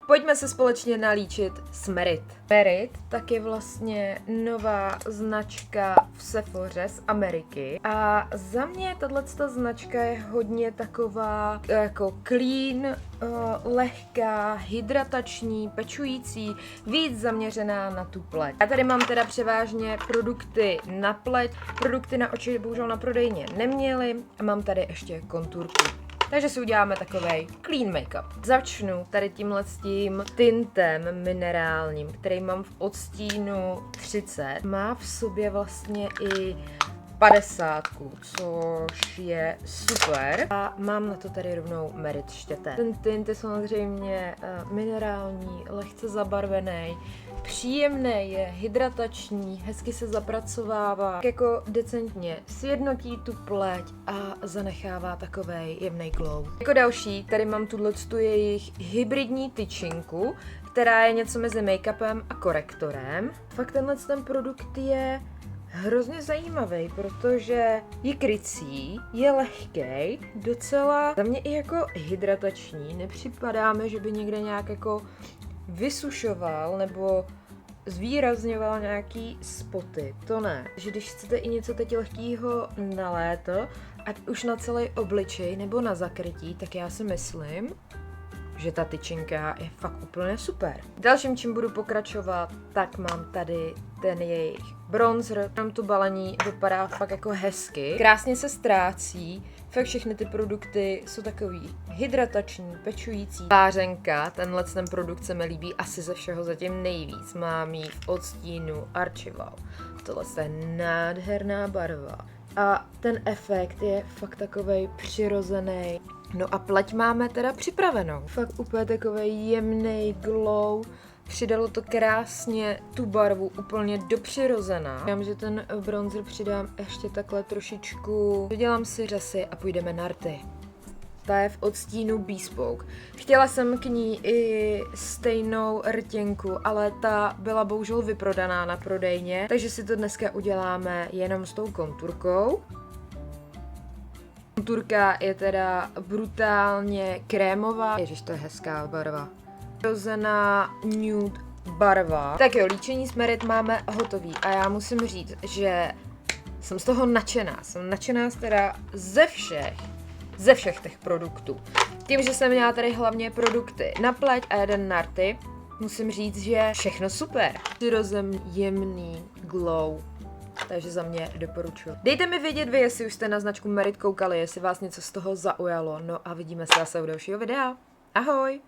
Pojďme se společně nalíčit s Merit. Merit tak je vlastně nová značka v Sephoře z Ameriky a za mě tato značka je hodně taková jako clean, lehká, hydratační, pečující, víc zaměřená na tu pleť. Já tady mám teda převážně produkty na pleť, produkty na oči bohužel na prodejně neměli a mám tady ještě konturku. Takže si uděláme takovej clean make-up. Začnu tady tímhle s tím tintem minerálním, který mám v odstínu 30. Má v sobě vlastně i 50, což je super. A mám na to tady rovnou Merit štěte. Ten tint je samozřejmě minerální, lehce zabarvený, příjemný, je hydratační, hezky se zapracovává, jako decentně sjednotí tu pleť a zanechává takovej jemný glow. Jako další tady mám tu jejich hybridní tyčinku, která je něco mezi make-upem a korektorem. Fakt ten produkt je hrozně zajímavý, protože je krycí, je lehkej, docela za mě i jako hydratační, nepřipadá mi, že by někde nějak jako vysušoval nebo zvýrazňoval nějaký spoty, to ne. Že když chcete i něco teď lehkýho na léto, ať už na celý obličej nebo na zakrytí, tak já si myslím, že ta tyčinka je fakt úplně super. Dalším, čím budu pokračovat, tak mám tady ten jejich bronzer. Tam to balení vypadá fakt jako hezky. Krásně se ztrácí. Fakt všechny ty produkty jsou takový hydratační, pečující. Pářenka, ten produkt se mi líbí asi ze všeho zatím nejvíc. Mám ji v odstínu Archival. Tohle je nádherná barva. A ten efekt je fakt takovej přirozený. No a pleť máme teda připravenou. Fakt úplně takovej jemný glow. Přidalo to krásně tu barvu úplně dopřirozená. Já že ten bronzer přidám ještě takhle trošičku. Dodělám si řasy a půjdeme na rty. Ta je v odstínu Bespoke. Chtěla jsem k ní i stejnou rtěnku, ale ta byla bohužel vyprodaná na prodejně, takže si to dneska uděláme jenom s tou konturkou. Konturka je teda brutálně krémová. Ježiš, to je hezká barva. Rozená nude barva. Tak jo, líčení s Merit máme hotový a já musím říct, že jsem z toho nadšená. Jsem nadšená teda ze všech těch produktů. Tím, že jsem měla tady hlavně produkty na pleť a jeden na rty, musím říct, že všechno super. Přirozený, jemný glow. Takže za mě doporučuji. Dejte mi vědět vy, jestli už jste na značku Merit koukali, jestli vás něco z toho zaujalo. No a vidíme se zase u dalšího videa. Ahoj!